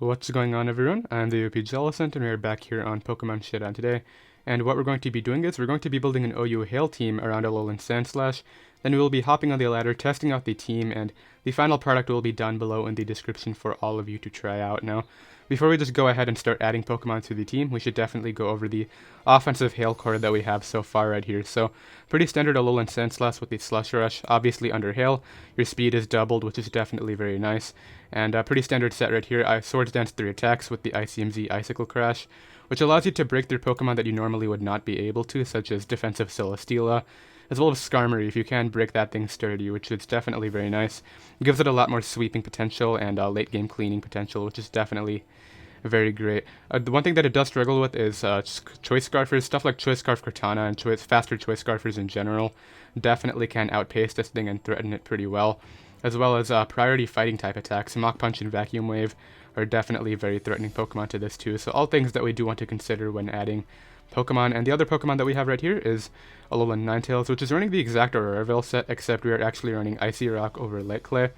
What's going on, everyone? I'm the OPJellicent, and we're back here on Pokemon Showdown today. And what we're going to be doing is we're going to be building an OU Hail team around Alolan Sandslash. Then we will be hopping on the ladder, testing out the team, and the final product will be down below in the description for all of you to try out. Now, before we just go ahead and start adding Pokemon to the team, we should definitely go over the offensive Hail core that we have so far right here. So, pretty standard Alolan Sandslash with the Slush Rush, obviously under Hail. Your speed is doubled, which is definitely very nice. And a pretty standard set right here, Swords Dance 3 attacks with the Icicle Z Icicle Crash, which allows you to break through Pokemon that you normally would not be able to, such as Defensive Celesteela, as well as Skarmory if you can break that thing sturdy, which is definitely very nice. It gives it a lot more sweeping potential and late game cleaning potential, which is definitely very great. The one thing that it does struggle with is Choice Scarfers. Stuff like Choice Scarf Cortana and faster Choice Scarfers in general definitely can outpace this thing and threaten it pretty well. As well as priority fighting type attacks. Mach Punch and Vacuum Wave are definitely very threatening Pokemon to this too. So all things that we do want to consider when adding Pokemon. And the other Pokemon that we have right here is Alolan Ninetales, which is running the exact Aurora Veil set, except we are actually running Icy Rock over Light Clay.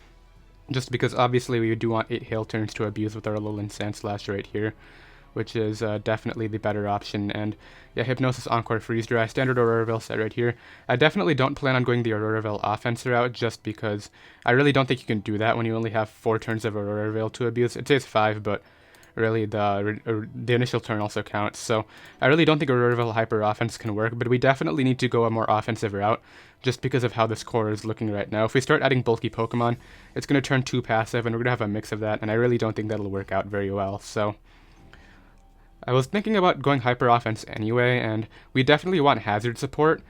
Just because obviously we do want 8 Hail turns to abuse with our Alolan Sandslash right here, which is definitely the better option. And yeah, Hypnosis, Encore, Freeze Dry, standard Aurora Veil set right here. I definitely don't plan on going the Aurora Veil offense route, just because I really don't think you can do that when you only have 4 turns of Aurora Veil to abuse. It says 5, but really the initial turn also counts. So I really don't think Aurora Veil Hyper offense can work, but we definitely need to go a more offensive route, just because of how this core is looking right now. If we start adding bulky Pokemon, it's going to turn too passive, and we're going to have a mix of that, and I really don't think that'll work out very well. So I was thinking about going hyper offense anyway, and we definitely want hazard support.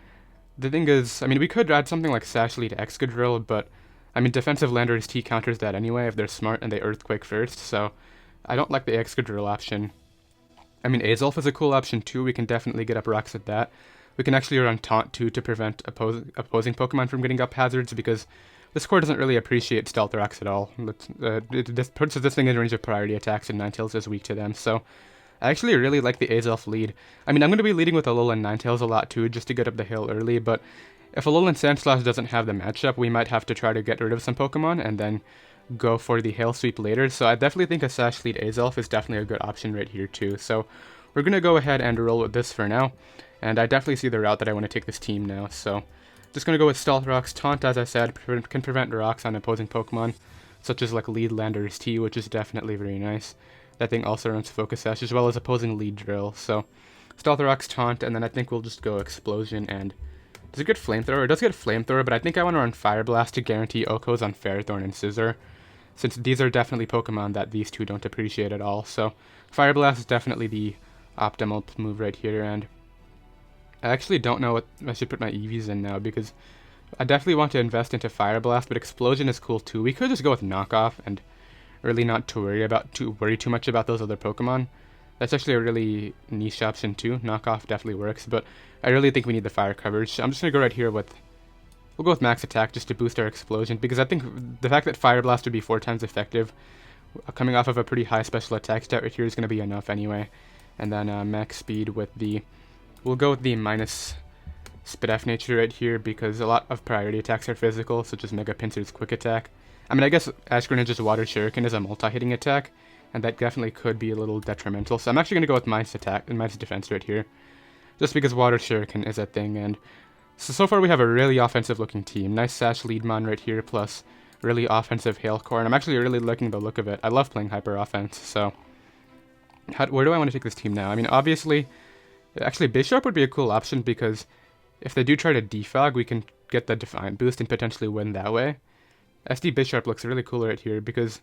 The thing is, I mean, we could add something like Sash lead Excadrill, but I mean, defensive Landorus T counters that anyway if they're smart and they Earthquake first, so I don't like the Excadrill option. I mean, Azelf is a cool option too. We can definitely get up rocks with that. We can actually run Taunt too to prevent opposing Pokemon from getting up hazards, because this core doesn't really appreciate Stealth Rocks at all. This puts this thing in range of priority attacks, and Ninetales is weak to them, so I actually really like the Azelf lead. I mean, I'm going to be leading with Alolan Ninetales a lot too, just to get up the hill early, but if Alolan Sandslash doesn't have the matchup, we might have to try to get rid of some Pokemon and then go for the Hail Sweep later. So I definitely think a Sash lead Azelf is definitely a good option right here too. So we're going to go ahead and roll with this for now, and I definitely see the route that I want to take this team now. So just going to go with Stealth Rocks. Taunt, as I said, can prevent rocks on opposing Pokemon, such as like lead Landorus T, which is definitely very nice. That thing also runs Focus Sash, as well as opposing lead Drill. So Stealth Rocks, Taunt, and then I think we'll just go Explosion. And does it get Flamethrower? It does get Flamethrower, but I think I want to run Fire Blast to guarantee Okos on Ferrothorn and Scizor, since these are definitely Pokemon that these two don't appreciate at all. So Fire Blast is definitely the optimal move right here, and I actually don't know what I should put my EVs in now, because I definitely want to invest into Fire Blast, but Explosion is cool too. We could just go with Knockoff and really not to worry too much about those other Pokemon. That's actually a really niche option too. Knockoff definitely works, but I really think we need the fire coverage. I'm just gonna go right here with, we'll go with Max Attack just to boost our Explosion, because I think the fact that Fire Blast would be 4 times effective, coming off of a pretty high special attack stat right here, is gonna be enough anyway. And then Max Speed with the, we'll go with the minus Hasty Nature right here, because a lot of priority attacks are physical, such as Mega Pinsir's Quick Attack. I mean, I guess Ash Greninja's Water Shuriken is a multi-hitting attack, and that definitely could be a little detrimental. So I'm actually going to go with Minus Attack and Minus Defense right here, just because Water Shuriken is a thing. And so far we have a really offensive-looking team. Nice Sash Leadmon right here, plus really offensive Hail Core, and I'm actually really liking the look of it. I love playing Hyper Offense, so where do I want to take this team now? I mean, obviously, actually Bisharp would be a cool option, because if they do try to defog, we can get the Defiant boost and potentially win that way. SD Bisharp looks really cool right here, because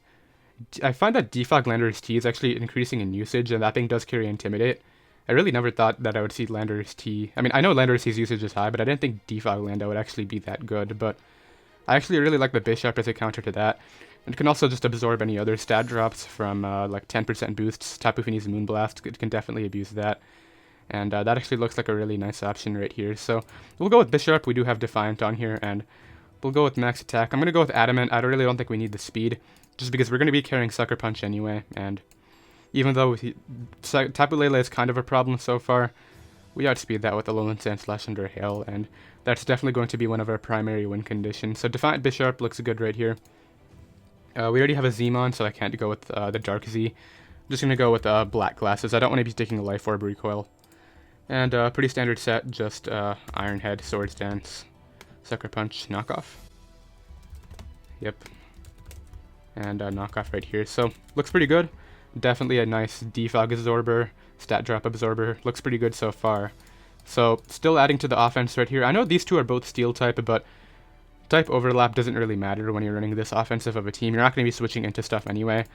I find that Defog Landorus T is actually increasing in usage, and that thing does carry Intimidate. I really never thought that I would see Landorus T. I mean, I know Landorus T's usage is high, but I didn't think Defog Lando would actually be that good. But I actually really like the Bisharp as a counter to that. And it can also just absorb any other stat drops from like 10% boosts. Tapu Fini's Moonblast, it can definitely abuse that. And that actually looks like a really nice option right here. So we'll go with Bisharp. We do have Defiant on here, and we'll go with Max Attack. I'm going to go with Adamant. I really don't think we need the speed, just because we're going to be carrying Sucker Punch anyway, and even though Tapu Lele is kind of a problem so far, we outspeed that with Alolan Sandslash under Hail, and that's definitely going to be one of our primary win conditions. So Defiant Bisharp looks good right here. We already have a Zmon, so I can't go with the Dark Z. Just gonna go with black glasses. I don't want to be taking a Life Orb recoil. And pretty standard set, just Iron Head, Swords Dance, Sucker Punch, knockoff. Yep. And knockoff right here. So, looks pretty good. Definitely a nice defog absorber, stat drop absorber. Looks pretty good so far. So, still adding to the offense right here. I know these two are both steel type, but type overlap doesn't really matter when you're running this offensive of a team. You're not going to be switching into stuff anyway.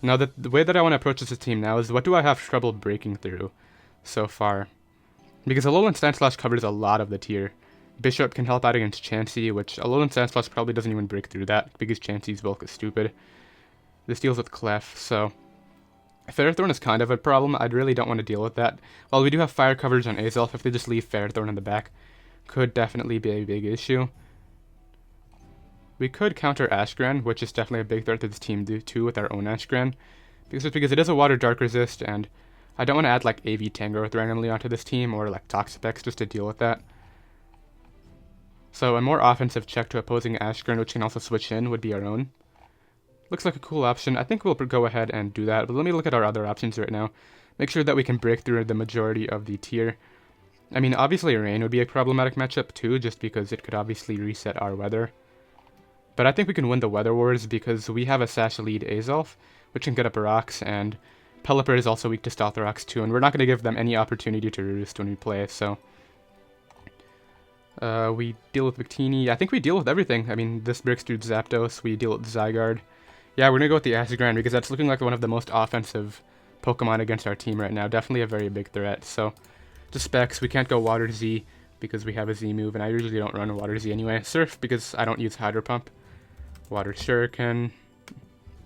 Now, the way that I want to approach this team now is what do I have trouble breaking through so far? Because Alolan Sandslash covers a lot of the tier. Bishop can help out against Chansey, which Alolan Sandslash probably doesn't even break through that because Chansey's bulk is stupid. This deals with Clef, so Ferrothorn is kind of a problem. I really don't want to deal with that. While we do have fire coverage on Azelf, if they just leave Ferrothorn in the back, could definitely be a big issue. We could counter Ashgran, which is definitely a big threat to this team too with our own Ashgran. Because it is a water dark resist, and I don't want to add like AV Tangrowth randomly onto this team, or like Toxapex just to deal with that. So a more offensive check to opposing Ashgran, which can also switch in, would be our own. Looks like a cool option. I think we'll go ahead and do that, but let me look at our other options right now. Make sure that we can break through the majority of the tier. I mean, obviously Rain would be a problematic matchup too, just because it could obviously reset our weather. But I think we can win the Weather Wars because we have a Sash lead Azelf, which can get up rocks, and Pelipper is also weak to Stealth Rocks too, and we're not going to give them any opportunity to roost when we play, so... we deal with Victini. I think we deal with everything. I mean, this breaks through Zapdos, we deal with Zygarde. Yeah, we're going to go with the Ashgran because that's looking like one of the most offensive Pokemon against our team right now. Definitely a very big threat, so... Just Specs, we can't go Water Z because we have a Z move, and I usually don't run a Water Z anyway. Surf because I don't use Hydro Pump. Water Shuriken,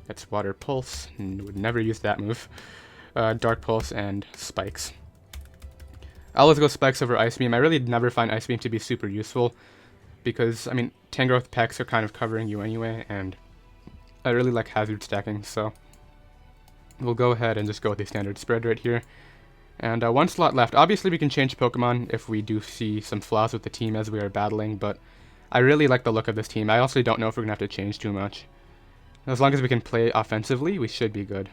that's Water Pulse, would never use that move. Dark Pulse and Spikes. I'll always go Spikes over Ice Beam. I really never find Ice Beam to be super useful because, I mean, Tangrowth Pecks are kind of covering you anyway, and I really like hazard stacking, so we'll go ahead and just go with the standard spread right here. And one slot left. Obviously, we can change Pokemon if we do see some flaws with the team as we are battling, but I really like the look of this team. I also don't know if we're going to have to change too much. As long as we can play offensively, we should be good.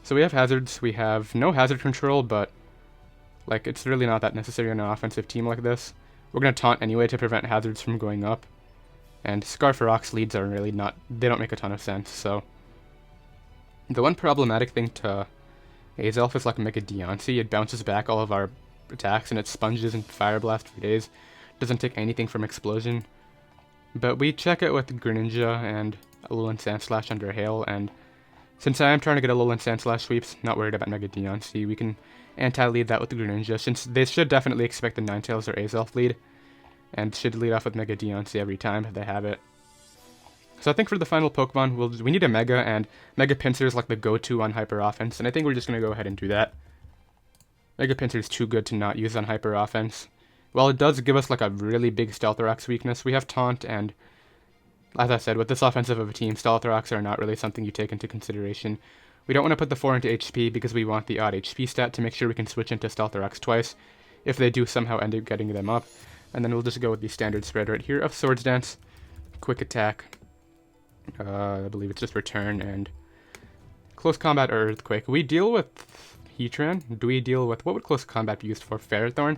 So we have hazards. We have no hazard control, but like it's really not that necessary on an offensive team like this. We're going to taunt anyway to prevent hazards from going up. And Scarf Rocks leads are really not... They don't make a ton of sense, so... The one problematic thing to Azelf is like Mega Deontay. It bounces back all of our attacks and it sponges and Fire Blast for days. Doesn't take anything from Explosion. But we check it with Greninja and Alolan Sandslash under Hail, and since I am trying to get Alolan Sandslash sweeps, not worried about Mega Deontay, we can anti-lead that with the Greninja, since they should definitely expect the Ninetales or Azelf lead, and should lead off with Mega Deontay every time if they have it. So I think for the final Pokemon, we need a Mega, and Mega Pinsir is like the go-to on Hyper Offense, and I think we're just going to go ahead and do that. Mega Pinsir is too good to not use on Hyper Offense. While it does give us like a really big Stealth Rocks weakness, we have Taunt, and as I said, with this offensive of a team, Stealth Rocks are not really something you take into consideration. We don't want to put the 4 into HP because we want the odd HP stat to make sure we can switch into Stealth Rocks twice if they do somehow end up getting them up. And then we'll just go with the standard spread right here of Swords Dance, Quick Attack, I believe it's just Return, and Close Combat or Earthquake. We deal with Heatran. Do we deal with... What would Close Combat be used for? Ferrothorn?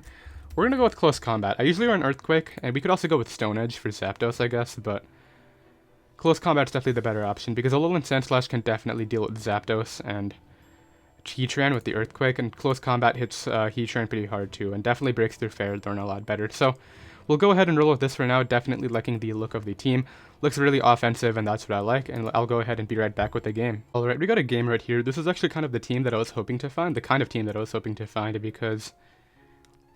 We're going to go with Close Combat. I usually run Earthquake, and we could also go with Stone Edge for Zapdos, I guess, but Close Combat's definitely the better option, because Alolan Sandslash can definitely deal with Zapdos and Heatran with the Earthquake, and Close Combat hits Heatran pretty hard too, and definitely breaks through Ferrothorn a lot better. So we'll go ahead and roll with this for now, definitely liking the look of the team. Looks really offensive, and that's what I like, and I'll go ahead and be right back with the game. Alright, we got a game right here. This is actually kind of the team that I was hoping to find, the kind of team that I was hoping to find, because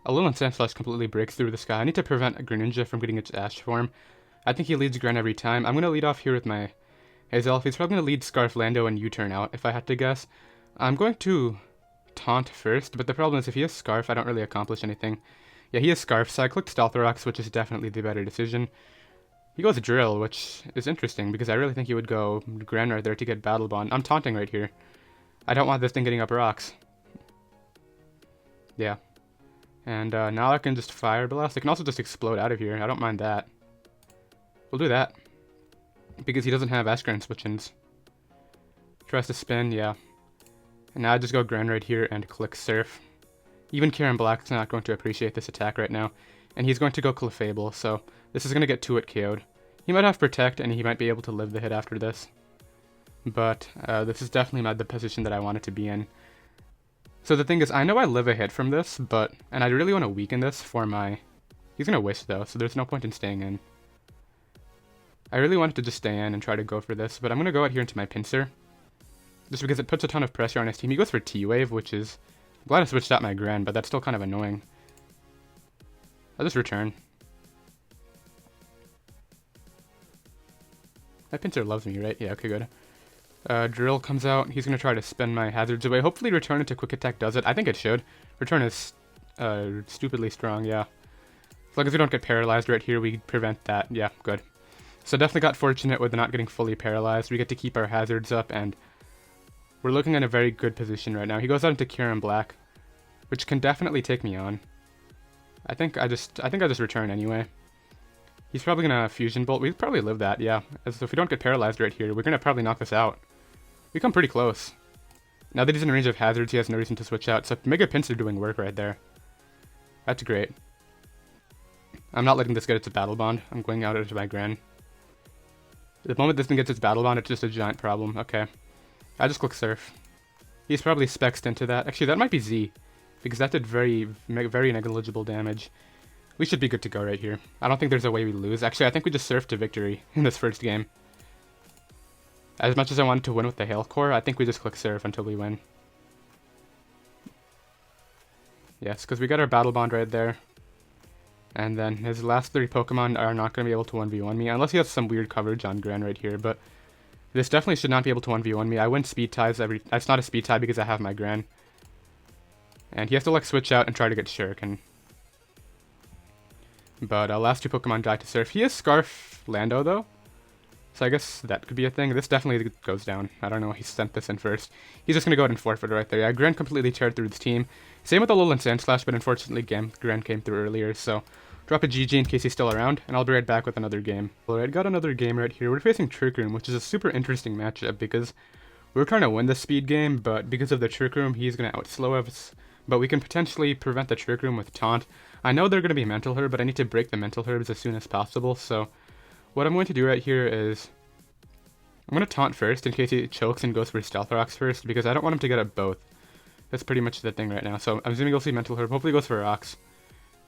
Alolan Sandslash completely breaks through this guy. I need to prevent a Greninja from getting its Ash form. I think he leads Gren every time. I'm going to lead off here with my Azelf. He's probably going to lead Scarf Lando and U-turn out, if I had to guess. I'm going to Taunt first, but the problem is if he has Scarf, I don't really accomplish anything. Yeah, he has Scarf, so I clicked Stealth Rocks, which is definitely the better decision. He goes Drill, which is interesting, because I really think he would go Gren right there to get Battle Bond. I'm taunting right here. I don't want this thing getting up rocks. Yeah. And now I can just Fire Blast. I can also just explode out of here. I don't mind that. We'll do that. Because he doesn't have Ashgran switch-ins. Tries to spin, yeah. And now I just go Ground right here and click Surf. Even Kieran Black's not going to appreciate this attack right now. And he's going to go Clefable, so this is going to get 2-hit KO'd. He might have Protect, and he might be able to live the hit after this. But this is definitely not the position that I wanted to be in. So the thing is, I know I live a hit from this, and I really want to weaken this for my... He's going to Wish though, so there's no point in staying in. I really wanted to just stay in and try to go for this, but I'm going to go out here into my Pinsir. Just because it puts a ton of pressure on his team. He goes for T-Wave, which is... I'm glad I switched out my Gran, but that's still kind of annoying. I'll just return. That Pinsir loves me, right? Yeah, okay, good. Drill comes out. He's going to try to spin my hazards away. Hopefully Return into Quick Attack does it. I think it should. Return is stupidly strong, yeah. As long as we don't get paralyzed right here, we prevent that. Yeah, good. So definitely got fortunate with not getting fully paralyzed. We get to keep our hazards up, and we're looking at a very good position right now. He goes out into Kieran Black, which can definitely take me on. I think I just return anyway. He's probably gonna Fusion Bolt. We'd probably live that, yeah. As if we don't get paralyzed right here, we're gonna probably knock this out. We come pretty close. Now that he's in range of hazards, he has no reason to switch out. So Mega Pinsir doing work right there. That's great. I'm not letting this get its Battle Bond. I'm going out into my Gran. The moment this thing gets its Battle Bond, it's just a giant problem. Okay. I just click Surf. He's probably spexed into that. Actually, that might be Z, because that did very negligible damage. We should be good to go right here. I don't think there's a way we lose. Actually, I think we just surf to victory in this first game. As much as I wanted to win with the Hail Core, I think we just click Surf until we win. Yes, because we got our Battle Bond right there. And then his last 3 Pokemon are not going to be able to 1v1 me, unless he has some weird coverage on Gran right here, but this definitely should not be able to 1v1 me. I win Speed Ties every... It's not a Speed Tie because I have my Gran. And he has to like switch out and try to get Shuriken. But last 2 Pokemon die to Surf. He has Scarf Lando though, so I guess that could be a thing. This definitely goes down. I don't know, he sent this in first. He's just going to go ahead and forfeit right there. Yeah, Gran completely teared through this team. Same with Alolan Sandslash, but unfortunately Gran came through earlier, so drop a GG in case he's still around, and I'll be right back with another game. Alright, got another game right here. We're facing Trick Room, which is a super interesting matchup because we're trying to win the speed game, but because of the Trick Room, he's going to outslow us. But we can potentially prevent the Trick Room with Taunt. I know they're going to be Mental Herb, but I need to break the Mental Herbs as soon as possible, so what I'm going to do right here is I'm going to Taunt first in case he chokes and goes for Stealth Rocks first, because I don't want him to get up both. That's pretty much the thing right now. So I'm assuming he'll see Mental Herb. Hopefully he goes for Rocks.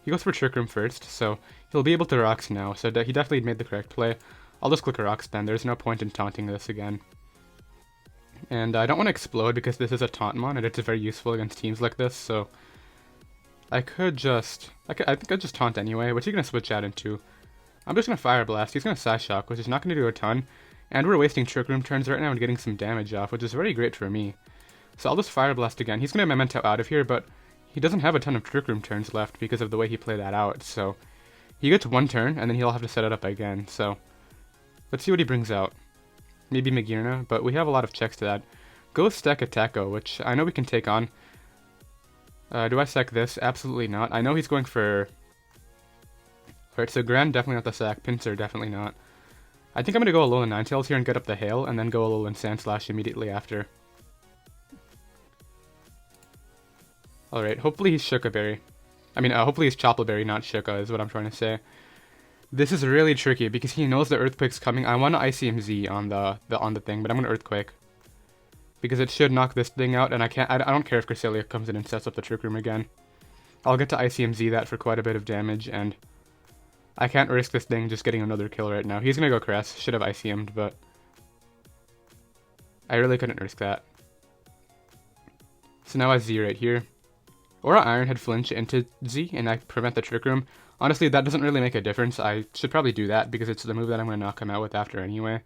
He goes for Trick Room first, so he'll be able to Rocks now. So he definitely made the correct play. I'll just click a Rocks then. There's no point in taunting this again. And I don't want to Explode because this is a Tauntmon and it's very useful against teams like this, so I could just... I think I'd just Taunt anyway. What's he going to switch out into? I'm just going to Fire Blast. He's going to Sash Shock, which is not going to do a ton. And we're wasting Trick Room turns right now and getting some damage off, which is very great for me. So I'll just Fire Blast again. He's going to Memento out of here, but he doesn't have a ton of Trick Room turns left because of the way he played that out. So he gets 1 turn, and then he'll have to set it up again. So let's see what he brings out. Maybe Magearna, but we have a lot of checks to that. Go Stack Attacko, which I know we can take on. Do I sack this? Absolutely not. I know he's going for... Alright, so Gran definitely not the sack. Pinsir definitely not. I think I'm going to go Alolan Ninetales here and get up the Hail, and then go Alolan Sandslash immediately after. Alright, hopefully he's Shuka-Berry. I mean, hopefully he's Choppleberry, not Shuka, is what I'm trying to say. This is really tricky because he knows the Earthquake's coming. I want to Icicle Z on the thing, but I'm going to Earthquake. Because it should knock this thing out, and I don't care if Cresselia comes in and sets up the Trick Room again. I'll get to Icicle Z that for quite a bit of damage, and I can't risk this thing just getting another kill right now. He's going to go Cress. Should have Icio'd, but I really couldn't risk that. So now I Z right here. Or Iron Head flinch into Z, and I prevent the Trick Room. Honestly, that doesn't really make a difference. I should probably do that, because it's the move that I'm going to knock him out with after anyway.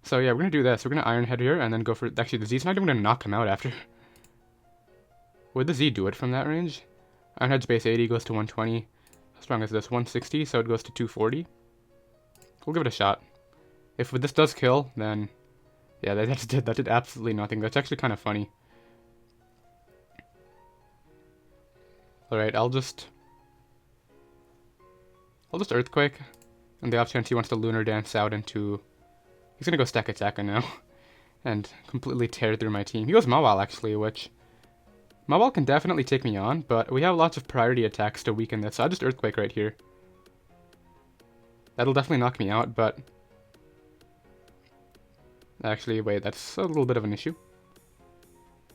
So yeah, we're going to do this. We're going to Iron Head here, and then go for... Actually, the Z's not even going to knock him out after. Would the Z do it from that range? Iron Head's base 80 goes to 120. How strong is this? 160, so it goes to 240. We'll give it a shot. If this does kill, then... Yeah, that did absolutely nothing. That's actually kind of funny. Alright, I'll just Earthquake. And the off chance he wants to Lunar Dance out into... He's gonna go Stack Attacka now. and completely tear through my team. He goes Mawile, actually, which... Mawile can definitely take me on, but we have lots of priority attacks to weaken this, so I'll just Earthquake right here. That'll definitely knock me out, but... Actually, wait, that's a little bit of an issue.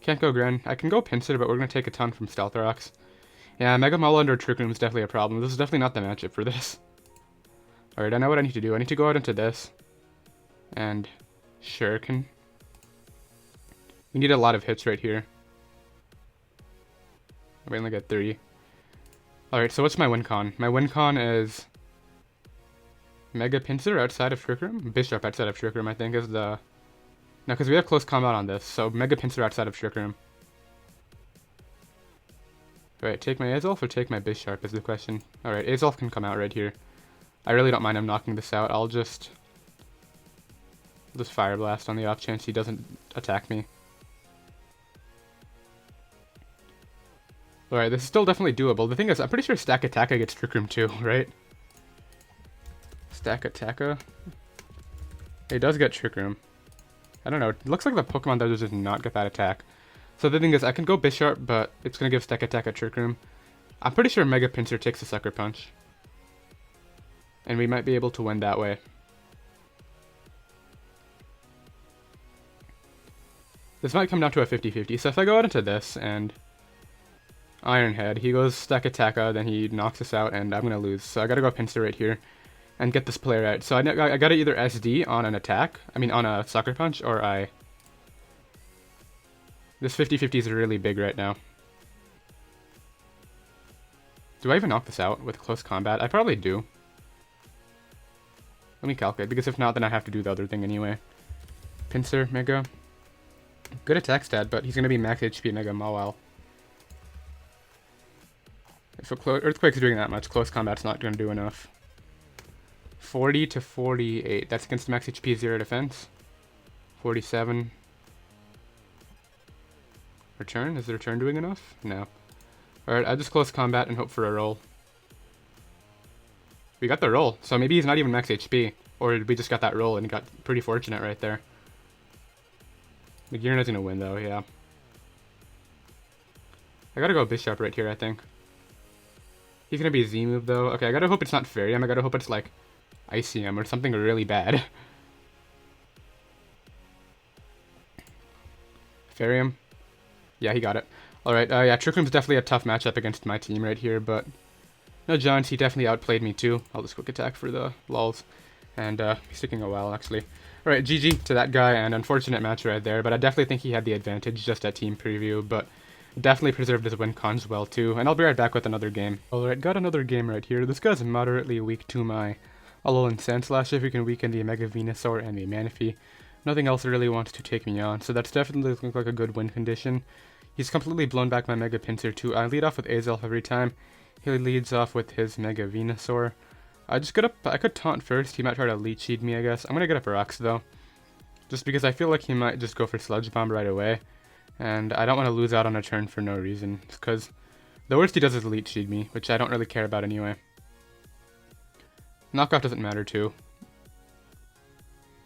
Can't go Gren. I can go Pinsir, but we're going to take a ton from Stealth Rocks. Yeah, Mega Molo under Trick Room is definitely a problem. This is definitely not the matchup for this. Alright, I know what I need to do. I need to go out into this. And... Shuriken. We need a lot of hits right here. We only get 3. Alright, so what's my win con? My win con is... Mega Pinsir outside of Trick Room? Bishop outside of Trick Room, I think, is the... No, because we have close combat on this, so Mega Pinsir outside of Trick Room. Alright, take my Azelf or take my Bisharp is the question. Alright, Azelf can come out right here. I really don't mind him knocking this out. I'll just Fire Blast on the off chance he doesn't attack me. Alright, this is still definitely doable. The thing is, I'm pretty sure Stack Attacka gets Trick Room too, right? Stack Attacka? It does get Trick Room. I don't know, it looks like the Pokemon does just not get that attack. So the thing is, I can go Bisharp, but it's going to give Stack Attack a Trick Room. I'm pretty sure Mega Pinsir takes a Sucker Punch. And we might be able to win that way. This might come down to a 50-50, so if I go out into this, and... Iron Head, he goes Stack Attacka, then he knocks us out, and I'm going to lose. So I gotta go Pinsir right here, and get this player out. So I gotta either SD on an attack, on a Sucker Punch, or I... This 50-50 is really big right now. Do I even knock this out with close combat? I probably do. Let me calculate, because if not, then I have to do the other thing anyway. Pinsir, Mega. Good attack stat, but he's going to be max HP Mega Mawile. If Earthquake's doing that much, close combat's not going to do enough. 40 to 48. That's against max HP 0 defense. 47. Return? Is the return doing enough? No. Alright, I'll just close combat and hope for a roll. We got the roll, so maybe he's not even max HP. Or we just got that roll and got pretty fortunate right there. McGearna's gonna win though, yeah. I gotta go Bisharp right here, I think. He's gonna be Z-move though. Okay, I gotta hope it's not Fairyam. I gotta hope it's like Icium or something really bad. Fairyam. Yeah, he got it. Alright, yeah, Trick Room's definitely a tough matchup against my team right here, but... No Giants, he definitely outplayed me too. I'll just quick attack for the lulz. And, he's taking a while, actually. Alright, GG to that guy, and unfortunate match right there, but I definitely think he had the advantage just at team preview, but... Definitely preserved his win cons well too, and I'll be right back with another game. Alright, got another game right here. This guy's moderately weak to my Alolan Sandslash if we can weaken the Mega Venusaur and the Manaphy. Nothing else really wants to take me on, so that's definitely looking like a good win condition. He's completely blown back my Mega Pinsir too. I lead off with Azelf every time. He leads off with his Mega Venusaur. I could taunt first. He might try to Leech Seed me, I guess. I'm gonna get up Rocks though. Just because I feel like he might just go for Sludge Bomb right away. And I don't want to lose out on a turn for no reason. Because the worst he does is Leech Seed me, which I don't really care about anyway. Knockoff doesn't matter too.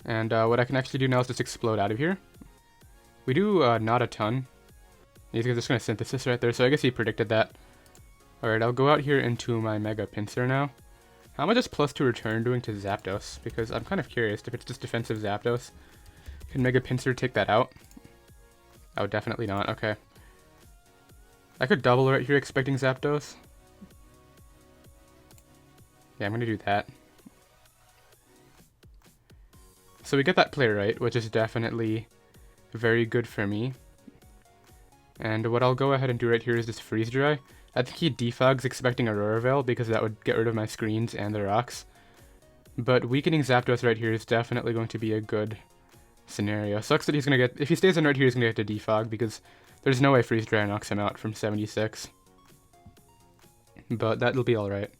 And what I can actually do now is just explode out of here. We do not a ton. He's just going to Synthesis right there, so I guess he predicted that. Alright, I'll go out here into my Mega Pinsir now. How much is +2 return doing to Zapdos? Because I'm kind of curious if it's just defensive Zapdos. Can Mega Pinsir take that out? Oh, definitely not. Okay. I could double right here expecting Zapdos. Yeah, I'm going to do that. So we get that play right, which is definitely very good for me. And what I'll go ahead and do right here is just Freeze Dry. I think he defogs expecting Aurora Veil because that would get rid of my screens and the rocks. But weakening Zapdos right here is definitely going to be a good scenario. Sucks that he's going to get... If he stays in right here, he's going to get to defog because there's no way Freeze Dry knocks him out from 76. But that'll be alright.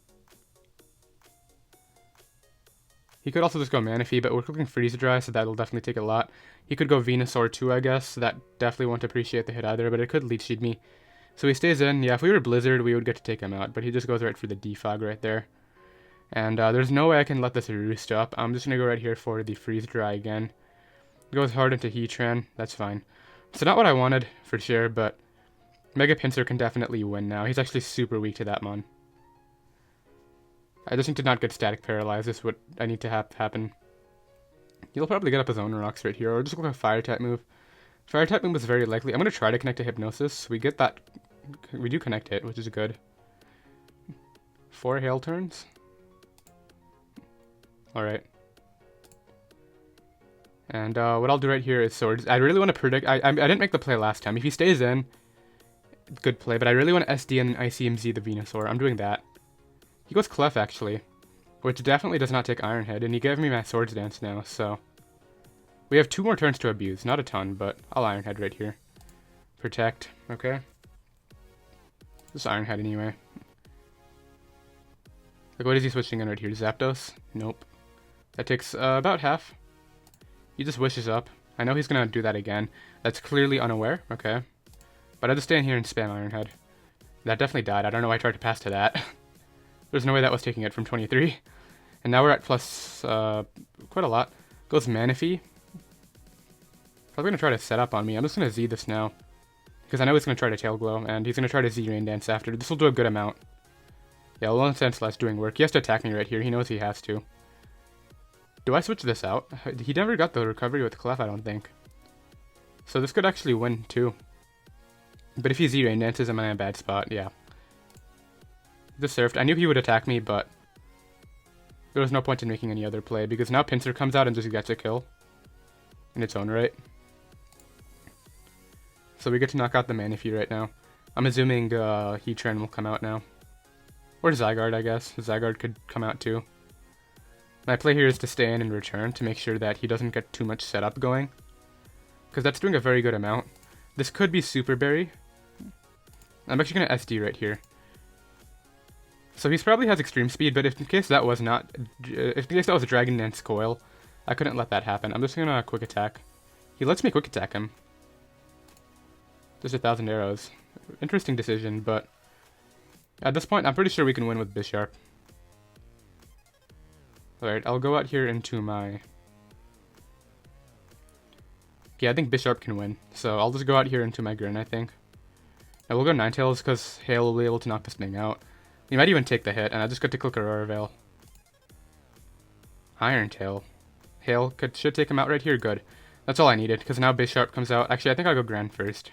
He could also just go Manaphy, but we're clicking Freeze Dry, so that'll definitely take a lot. He could go Venusaur too, I guess, so that definitely won't appreciate the hit either, but it could Leech Seed me. So he stays in. Yeah, if we were Blizzard, we would get to take him out, but he just goes right for the defog right there. And there's no way I can let this roost up. I'm just going to go right here for the Freeze Dry again. Goes hard into Heatran. That's fine. So not what I wanted, for sure, but Mega Pinsir can definitely win now. He's actually super weak to that Mon. I just need to not get static paralyzed. This is what I need to have happen. He'll probably get up his own rocks right here, or just go with a fire type move. Fire type move is very likely. I'm going to try to connect to Hypnosis. We get that. We do connect it, which is good. 4 hail turns. Alright. And what I'll do right here is Swords. I really want to predict. I didn't make the play last time. If he stays in, good play. But I really want to SD and Icicle Z the Venusaur. I'm doing that. He goes Clef, actually. Which definitely does not take Iron Head. And he gave me my Swords Dance now, so. We have 2 more turns to abuse. Not a ton, but I'll Iron Head right here. Protect. Okay. Just Iron Head anyway. Like, what is he switching in right here? Zapdos? Nope. That takes about half. He just wishes up. I know he's going to do that again. That's clearly unaware. Okay. But I just stay in here and spam Iron Head. That definitely died. I don't know why I tried to pass to that. There's no way that was taking it from 23. And now we're at plus quite a lot. Goes Manaphy. Probably going to try to set up on me. I'm just going to Z this now. Because I know he's going to try to Tail Glow. And he's going to try to Z Rain Dance after. This will do a good amount. Yeah, Alolan Sandslash doing work. He has to attack me right here. He knows he has to. Do I switch this out? He never got the recovery with Clef, I don't think. So this could actually win too. But if he Z-Rain dances, I'm in a bad spot, yeah. This surfed. I knew he would attack me, but there was no point in making any other play, because now Pinsir comes out and just gets a kill. In its own right. So we get to knock out the Manaphy right now. I'm assuming Heatran will come out now. Or Zygarde, I guess. Zygarde could come out too. My play here is to stay in and return to make sure that he doesn't get too much setup going. Because that's doing a very good amount. This could be Super Berry. I'm actually going to SD right here. So he probably has Extreme Speed, but if in case that was not... If in case that was a Dragon Dance Coil, I couldn't let that happen. I'm just going to Quick Attack. He lets me Quick Attack him. Just 1,000 arrows. Interesting decision, but... At this point, I'm pretty sure we can win with Bisharp. Alright, I'll go out here into my... Yeah, I think Bisharp can win. So I'll just go out here into my Grin, I think. And we'll go Ninetales, because Hail will be able to knock this thing out. We might even take the hit, and I just get to click Aurora Veil. Iron Tail. Hail should take him out right here, good. That's all I needed, because now Bisharp comes out. Actually, I think I'll go Gran first.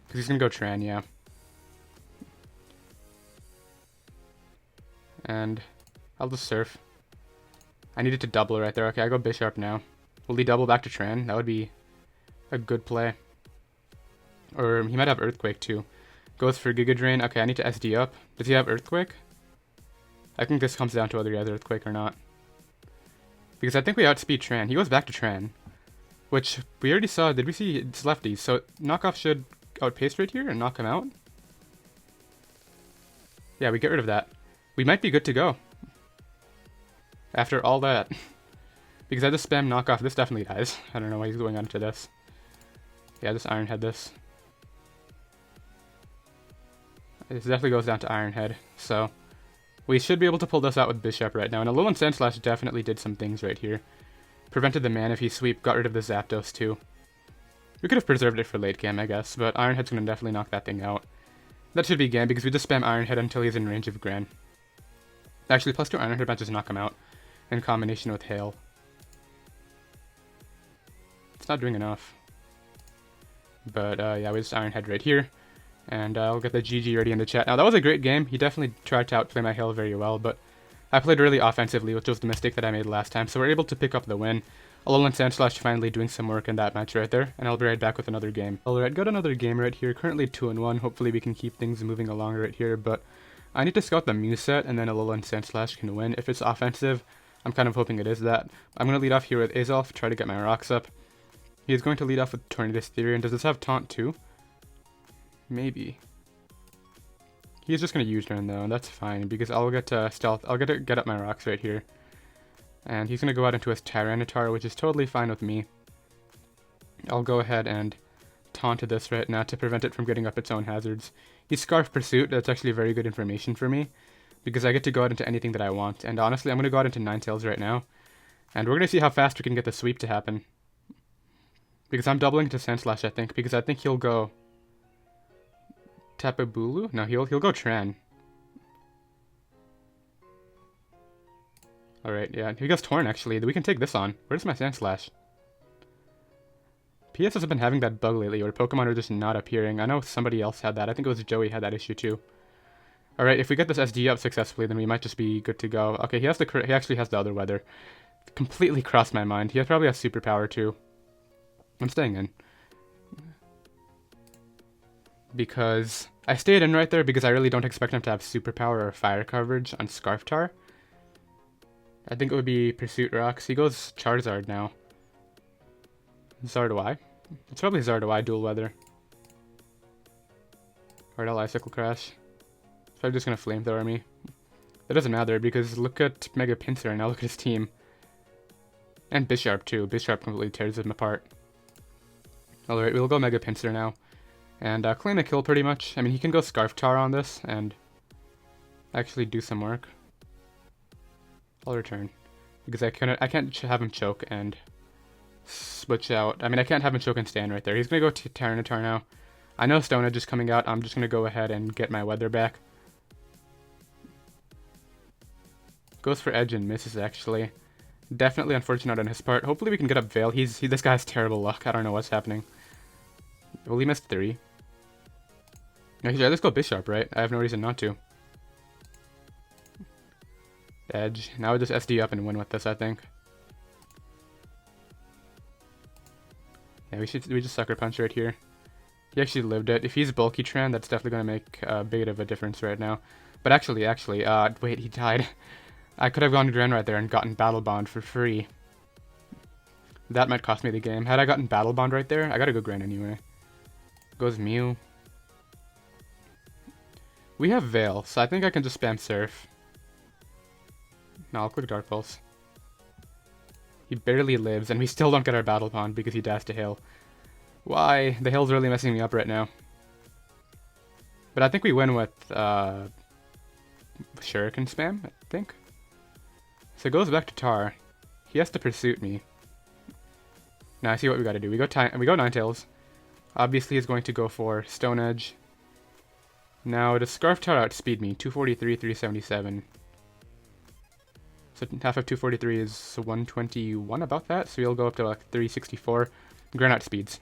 Because he's going to go Tran, yeah. And I'll just Surf. I needed to double right there. Okay, I go Bisharp now. Will he double back to Tran? That would be a good play. Or he might have Earthquake too. Goes for Giga Drain. Okay, I need to SD up. Does he have Earthquake? I think this comes down to whether he has Earthquake or not. Because I think we outspeed Tran. He goes back to Tran. Which we already saw. Did we see it's lefties? So knockoff should outpace right here and knock him out. Yeah, we get rid of that. We might be good to go. After all that. Because I just spam knockoff. This definitely dies. I don't know why he's going on to this. Yeah, just Iron Head this. This definitely goes down to Iron Head. So we should be able to pull this out with Bisharp right now. And Alolan Sandslash definitely did some things right here. Prevented the Manaphy sweep. Got rid of the Zapdos too. We could have preserved it for late game, I guess. But Iron Head's going to definitely knock that thing out. That should be game because we just spam Iron Head until he's in range of Gran. Actually, +2 Iron Head might just knock him out. In combination with Hail. It's not doing enough. But yeah, we just Iron Head right here. And I'll get the GG ready in the chat. Now, that was a great game. He definitely tried to outplay my Hail very well, but I played really offensively, which was the mistake that I made last time. So we're able to pick up the win. Alolan Sandslash finally doing some work in that match right there. And I'll be right back with another game. Alright, got another game right here. Currently 2-1. Hopefully we can keep things moving along right here. But I need to scout the moveset, and then Alolan Sandslash can win. If it's offensive, I'm kind of hoping it is that. I'm going to lead off here with Azelf, try to get my rocks up. He's going to lead off with Tornadus Theory, and does this have Taunt too? Maybe. He's just going to U-turn though, and that's fine, because I'll get to Stealth. I'll get up my rocks right here. And he's going to go out into his Tyranitar, which is totally fine with me. I'll go ahead and taunt this right now to prevent it from getting up its own hazards. He's Scarf Pursuit, that's actually very good information for me. Because I get to go out into anything that I want. And honestly, I'm going to go out into Ninetales right now. And we're going to see how fast we can get the sweep to happen. Because I'm doubling to Sandslash, I think. Because I think he'll go Tapu Bulu? No, he'll go Tran. Alright, yeah. He goes Torn, actually. We can take this on. Where's my Sandslash? PS has been having that bug lately where Pokemon are just not appearing. I know somebody else had that. I think it was Joey had that issue too. Alright, if we get this SD up successfully, then we might just be good to go. Okay, he actually has the other weather. Completely crossed my mind. He probably has superpower too. I'm staying in. Because I stayed in right there because I really don't expect him to have superpower or fire coverage on Scarftar. I think it would be Pursuit Rocks. He goes Charizard now. Zardois. It's probably Zardois dual weather. Alright, I'll Icicle Crash. It's probably just gonna flamethrower me. That doesn't matter because look at Mega Pinsir now, look at his team. And Bisharp too. Bisharp completely tears him apart. Alright, we'll go Mega Pinsir now. And claim a kill pretty much. I mean, he can go Scarftar on this and actually do some work. I'll return. Because I can't have him choke and switch out. I mean, I can't have him choke and stand right there. He's going to go to Tyranitar now. I know Stone Edge is coming out. I'm just going to go ahead and get my weather back. Goes for Edge and misses, actually. Definitely unfortunate on his part. Hopefully we can get up Veil. This guy has terrible luck. I don't know what's happening. Well, he missed 3. Actually, let's go Bisharp, right? I have no reason not to. Edge. Now we just SD up and win with this, I think. Yeah, we just Sucker Punch right here. He actually lived it. If he's bulky Tran, that's definitely going to make a bit of a difference right now. But actually, wait, he died. I could have gone to Gran right there and gotten Battle Bond for free. That might cost me the game. Had I gotten Battle Bond right there, I gotta go Gran anyway. Goes Mew. We have Veil, so I think I can just spam Surf. No, I'll click Dark Pulse. He barely lives, and we still don't get our Battle Bond because he dashed a hill. Why? The hill's really messing me up right now. But I think we win with Shuriken spam, I think. So it goes back to Tar. He has to Pursuit me. Now I see what we gotta do. We go Ninetales. Obviously he's going to go for Stone Edge. Now does Scarftar outspeed me? 243, 377. So half of 243 is 121, about that. So we'll go up to like 364. Gran outspeeds.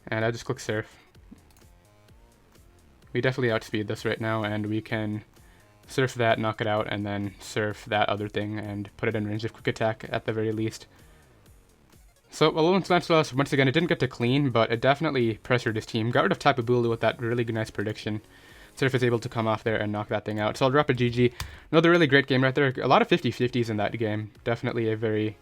And I just click Surf. We definitely outspeed this right now, and we can Surf that, knock it out, and then Surf that other thing and put it in range of Quick Attack at the very least. So Alolan Sandslash, once again, it didn't get to clean, but it definitely pressured his team. Got rid of Tapu Bulu with that really nice prediction. Surf is able to come off there and knock that thing out. So I'll drop a GG. Another really great game right there. A lot of 50-50s in that game. Definitely a very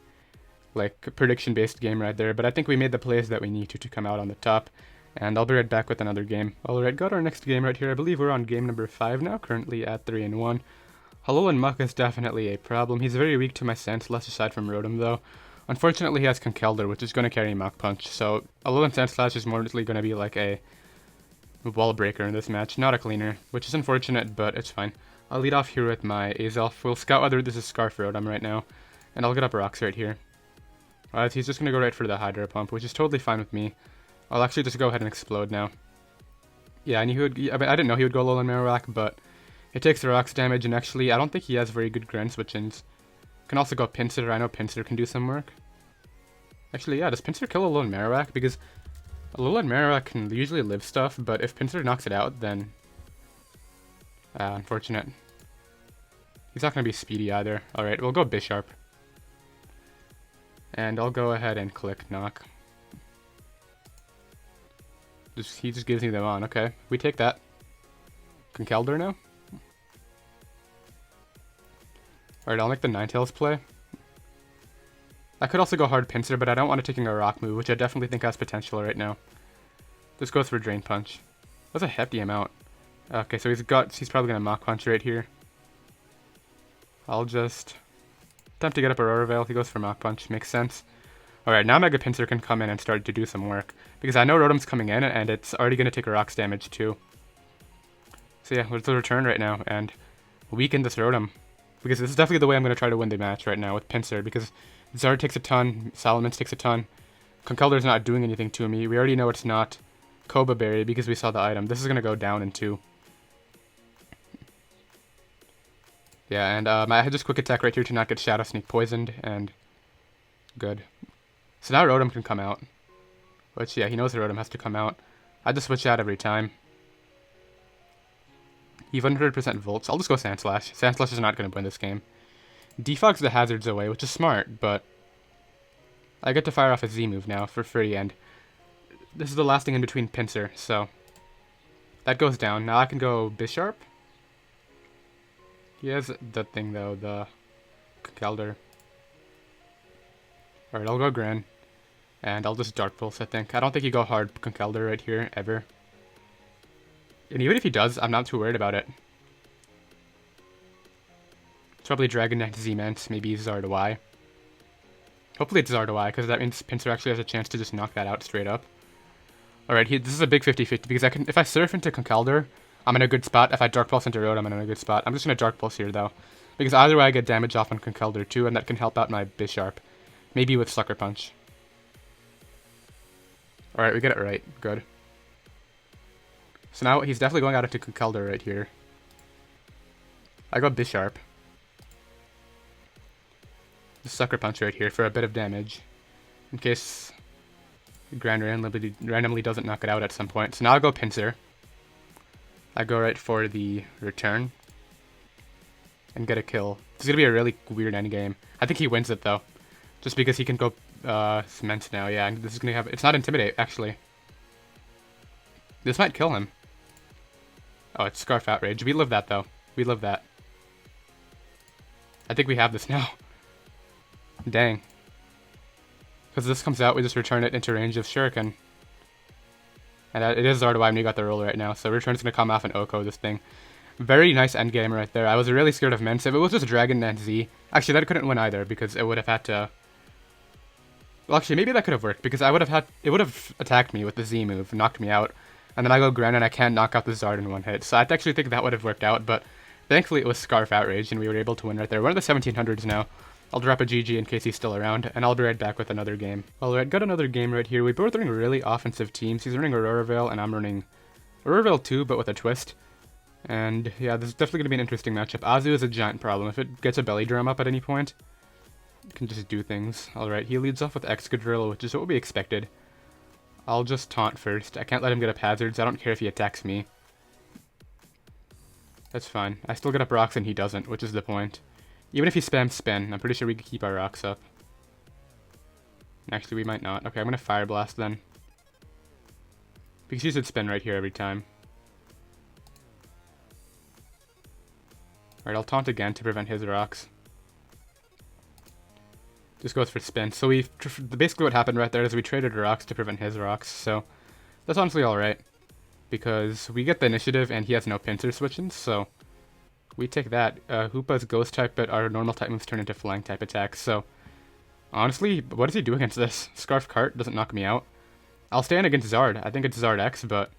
prediction-based game right there. But I think we made the plays that we need to come out on the top. And I'll be right back with another game. Alright, got our next game right here. I believe we're on game number 5 now, currently at 3-1. Alolan Muck is definitely a problem. He's very weak to my Sandslash aside from Rotom though. Unfortunately, he has Conkeldurr, which is going to carry Mach Punch. So Alolan Sandslash is more likely going to be like a wall breaker in this match, not a cleaner, which is unfortunate, but it's fine. I'll lead off here with my Azelf. We'll scout whether this is Scarf Rotom right now, and I'll get up Rocks right here. Alright, he's just going to go right for the Hydro Pump, which is totally fine with me. I'll actually just go ahead and Explode now. Yeah, I knew he would. I didn't know he would go Alolan Marowak, but it takes the Rocks damage, and actually, I don't think he has very good Gran switch-ins. Can also go Pinsir. I know Pinsir can do some work. Actually, yeah, does Pinsir kill Alolan Marowak? Because Alolan Marowak can usually live stuff, but if Pinsir knocks it out, then unfortunate. He's not going to be speedy either. Alright, we'll go Bisharp. And I'll go ahead and click Knock. He just gives me them on. Okay, we take that. Conkeldurr now? Alright, I'll make the Ninetales play. I could also go hard Pinsir, but I don't want to take a Rock move, which I definitely think has potential right now. This goes for Drain Punch. That's a hefty amount. Okay, so he's probably going to Mach Punch right here. I'll just attempt to get up Aurora Veil. He goes for Mach Punch. Makes sense. Alright, now Mega Pinsir can come in and start to do some work. Because I know Rotom's coming in, and it's already going to take a Rocks damage too. So yeah, let's return right now, and weaken this Rotom. Because this is definitely the way I'm going to try to win the match right now with Pinsir, because Zard takes a ton, Salamence takes a ton, Conkeldurr's not doing anything to me. We already know it's not Koba Berry because we saw the item. This is going to go down in 2. Yeah, and I had just quick attack right here to not get Shadow Sneak poisoned, and good. So now Rotom can come out. Which, yeah, he knows the Rotom has to come out. I just switch out every time. He 100% volts. I'll just go Sandslash. Sandslash is not going to win this game. Defogs the hazards away, which is smart, but I get to fire off a Z move now for free, and this is the last thing in between Pinsir, so that goes down. Now I can go Bisharp. He has the thing, though, the Conkeldurr. Alright, I'll go Gran. And I'll just Dark Pulse, I think. I don't think you go hard Conkeldurr right here, ever. And even if he does, I'm not too worried about it. It's probably Dragonite, Z-Mance, maybe Zardoy. Hopefully it's Zardoy, because that means Pinsir actually has a chance to just knock that out straight up. Alright, this is a big 50-50, because if I Surf into Conkeldurr, I'm in a good spot. If I Dark Pulse into Rotom, I'm in a good spot. I'm just going to Dark Pulse here, though. Because either way I get damage off on Conkeldurr, too, and that can help out my Bisharp. Maybe with Sucker Punch. Alright, we get it right. Good. So now he's definitely going out into Conkeldurr right here. I go Bisharp. Just Sucker Punch right here for a bit of damage. In case Gran randomly doesn't knock it out at some point. So now I go Pinsir. I go right for the return. And get a kill. This is going to be a really weird endgame. I think he wins it though. Just because he can go Cement now. Yeah, this is going to have... It's not Intimidate, actually. This might kill him. Oh, it's Scarf Outrage. We live that though. We live that. I think we have this now. Dang. Because this comes out, we just return it into range of Shuriken. And it is Zardoy when you got the roll right now, so return's going to come off an Oko, this thing. Very nice endgame right there. I was really scared of Mence. If it was just Dragonite Z... Actually, that couldn't win either, because it would have had to... Well, actually, maybe that could have worked, because I would have had... It would have attacked me with the Z move, knocked me out. And then I go Gran, and I can't knock out the Zard in one hit. So I actually think that would have worked out, but... Thankfully, it was Scarf Outrage, and we were able to win right there. We're in the 1700s now. I'll drop a GG in case he's still around, and I'll be right back with another game. Alright, got another game right here. We both running really offensive teams. He's running Aurora Veil, and I'm running Aurora Veil 2, but with a twist. And yeah, this is definitely going to be an interesting matchup. Azu is a giant problem. If it gets a belly drum up at any point, it can just do things. Alright, he leads off with Excadrill, which is what we expected. I'll just taunt first. I can't let him get up hazards. I don't care if he attacks me. That's fine. I still get up rocks and he doesn't, which is the point. Even if he spams spin, I'm pretty sure we can keep our rocks up. Actually, we might not. Okay, I'm going to Fire Blast then. Because he should spin right here every time. Alright, I'll taunt again to prevent his rocks. Just goes for spin. So basically what happened right there is we traded rocks to prevent his rocks. So that's honestly alright. Because we get the initiative and he has no Pinsir switch-ins, so we take that. Hoopa's Ghost type, but our normal type moves turn into Flying type attacks, so honestly, what does he do against this? Scarf Cart doesn't knock me out. I'll stand against Zard. I think it's Zard X, but...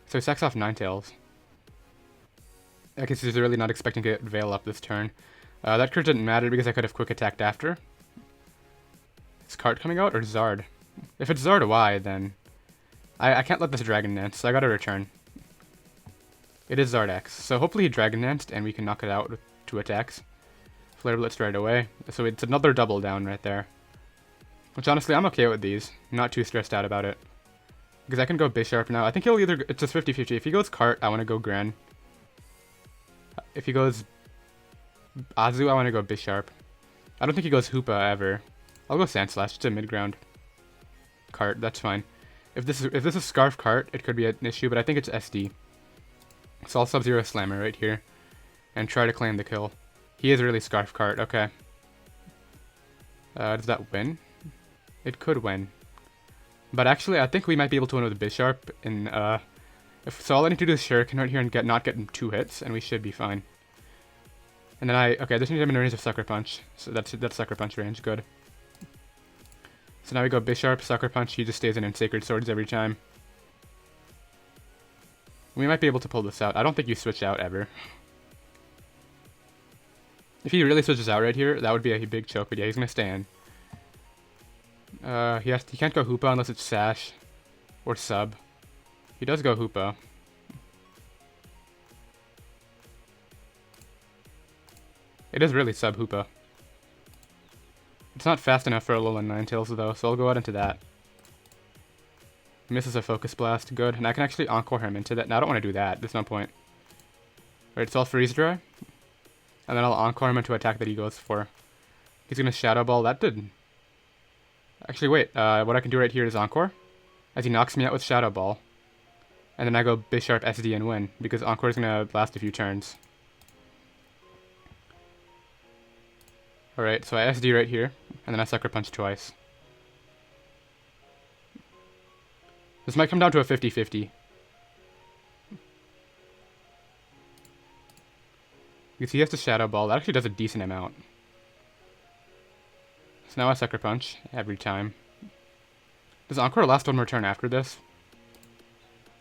So he sacks off Ninetales. I guess he's really not expecting to get Veil up this turn. That crit didn't matter because I could have quick attacked after. Is Cart coming out or Zard? If it's Zardoy, then... I can't let this Dragon Dance, so I gotta return. It is Zard X, so hopefully he Dragon Danced and we can knock it out with 2 attacks. Flare Blitz right away, so it's another double down right there. Which honestly, I'm okay with these. I'm not too stressed out about it. Because I can go Bisharp now. I think he'll either... It's just 50-50. If he goes Cart, I want to go Gran. If he goes Azu, I want to go Bisharp. I don't think he goes Hoopa ever. I'll go Sandslash. It's a mid-ground. Cart, that's fine. If this is Scarf Cart, it could be an issue, but I think it's SD. So I'll Sub-Zero Slammer right here. And try to claim the kill. He is really Scarf Cart, okay. Does that win? It could win. But actually, I think we might be able to win with Bisharp. So all I need to do is Shuriken right here and not get 2 hits, and we should be fine. And then okay, I just need him in range of Sucker Punch. So that's Sucker Punch range, good. So now we go Bisharp, Sucker Punch, he just stays in Sacred Swords every time. We might be able to pull this out. I don't think you switch out ever. If he really switches out right here, that would be a big choke, but yeah, he's going to stay in. He can't go Hoopa unless it's Sash or Sub. He does go Hoopa. It is really Sub Hoopa. It's not fast enough for Alolan Ninetales though, so I'll go out into that. Misses a Focus Blast, good. And I can actually Encore him into that. Now I don't want to do that, there's no point. Right, so I'll Freeze Dry. And then I'll Encore him into attack that he goes for. He's gonna Shadow Ball, that did... Actually wait, what I can do right here is Encore. As he knocks me out with Shadow Ball. And then I go Bisharp SD and win, because Encore is gonna last a few turns. Alright, so I SD right here, and then I Sucker Punch twice. This might come down to a 50-50. Because he has to Shadow Ball, that actually does a decent amount. So now I Sucker Punch every time. Does Encore last one more turn after this?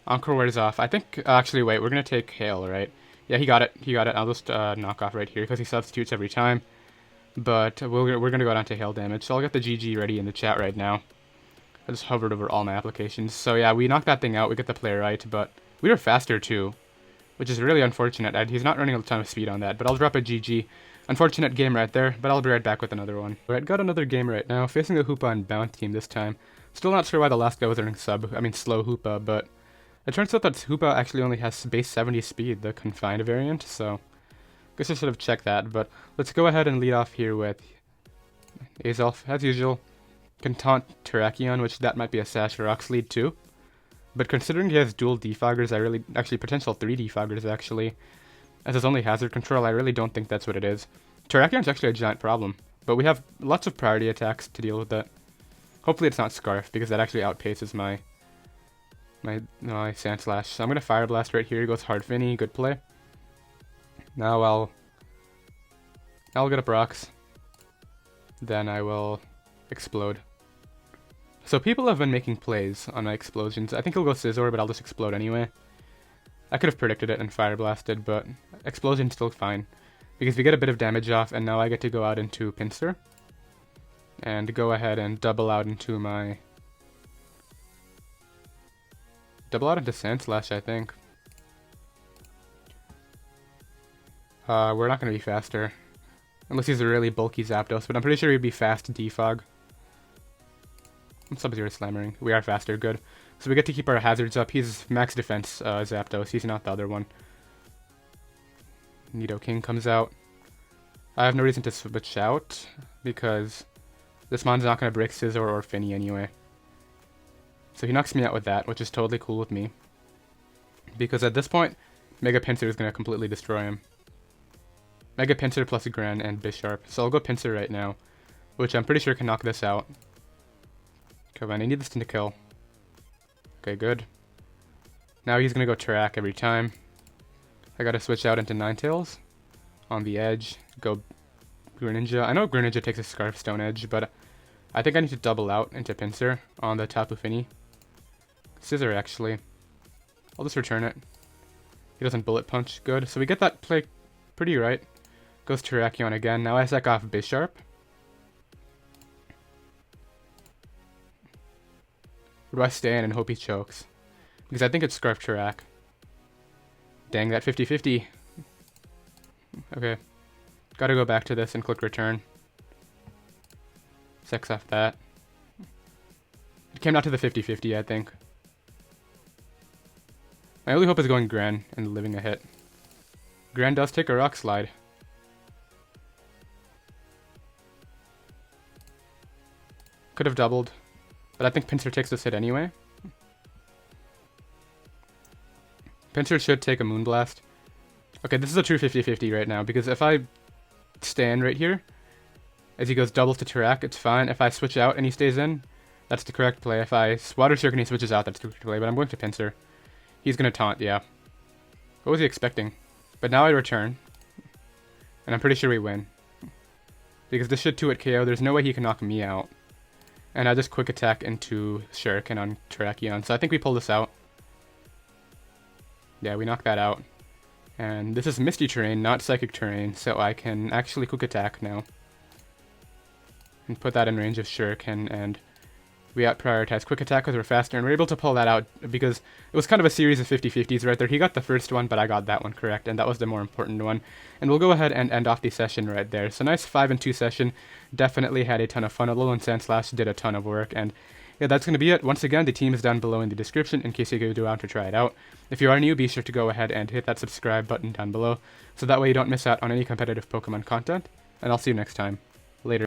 Encore wears off. I think, actually wait, we're going to take Hail, right? Yeah, he got it, I'll just knock off right here, because he substitutes every time. But we're going to go down to Hail damage, so I'll get the GG ready in the chat right now. I just hovered over all my applications. So yeah, we knocked that thing out, we get the play right, but we were faster too, which is really unfortunate. He's not running a ton of speed on that, but I'll drop a GG. Unfortunate game right there, but I'll be right back with another one. Alright, got another game right now, facing a Hoopa and Bound team this time. Still not sure why the last guy was running slow Hoopa, but it turns out that Hoopa actually only has base 70 speed, the confined variant, so guess I should have checked that, but let's go ahead and lead off here with Azelf, as usual. Can taunt Terrakion, which that might be a Sash Rocks lead too. But considering he has dual defoggers, actually potential 3 defoggers actually, as his only hazard control, I really don't think that's what it is. Terrakion's actually a giant problem, but we have lots of priority attacks to deal with that. Hopefully it's not Scarf, because that actually outpaces my Sandslash. So I'm going to Fire Blast right here, he goes Hard Finny, good play. Now I'll get up rocks. Then I will Explode. So people have been making plays on my explosions. I think he'll go Scizor, but I'll just explode anyway. I could have predicted it and Fire Blasted, but Explosion's still fine. Because we get a bit of damage off, and now I get to go out into Pinsir. And go ahead and double out into my... Double out into Sandslash, I think. We're not going to be faster. Unless he's a really bulky Zapdos, but I'm pretty sure he'd be fast Defog. Sub-Zero Slammering. We are faster, good. So we get to keep our hazards up. He's max defense Zapdos, he's not the other one. Nidoking comes out. I have no reason to switch out, because this mon's not going to break Scizor or Finny anyway. So he knocks me out with that, which is totally cool with me. Because at this point, Mega Pinsir is going to completely destroy him. Mega Pinsir plus a Gran and Bisharp. So I'll go Pinsir right now, which I'm pretty sure can knock this out. Come on, I need this to kill. Okay, good. Now he's going to go Terrak every time. I got to switch out into Ninetales. On the edge, go Greninja. I know Greninja takes a Scarf Stone Edge, but I think I need to double out into Pinsir on the Tapu Fini. Scizor, actually. I'll just return it. He doesn't Bullet Punch, good. So we get that play pretty right. Goes Terrakion again. Now I sack off Bisharp. Or do I stay in and hope he chokes? Because I think it's Scarf Terrak. Dang, that 50-50. Okay. Gotta go back to this and click return. Sex off that. It came down to the 50-50, I think. My only hope is going Gran and living a hit. Gran does take a Rock Slide. Could have doubled, but I think Pinsir takes this hit anyway. Pinsir should take a Moonblast. Okay, this is a true 50-50 right now, because if I stand right here, as he goes double to Terrak, it's fine. If I switch out and he stays in, that's the correct play. If I Water Circle and he switches out, that's the correct play, but I'm going to Pinsir. He's going to Taunt, yeah. What was he expecting? But now I return, and I'm pretty sure we win. Because this should 2-hit KO, there's no way he can knock me out. And I just quick attack into Shuriken on Terrakion, so I think we pull this out. Yeah, we knock that out. And this is Misty Terrain, not Psychic Terrain, so I can actually quick attack now. And put that in range of Shuriken, and we prioritized Quick Attack because we're faster, and we're able to pull that out because it was kind of a series of 50-50s right there. He got the first one, but I got that one correct, and that was the more important one. And we'll go ahead and end off the session right there. So nice 5-2 session. Definitely had a ton of fun. Alolan Sandslash did a ton of work, and yeah, that's going to be it. Once again, the team is down below in the description in case you go out to try it out. If you are new, be sure to go ahead and hit that subscribe button down below, so that way you don't miss out on any competitive Pokemon content, and I'll see you next time.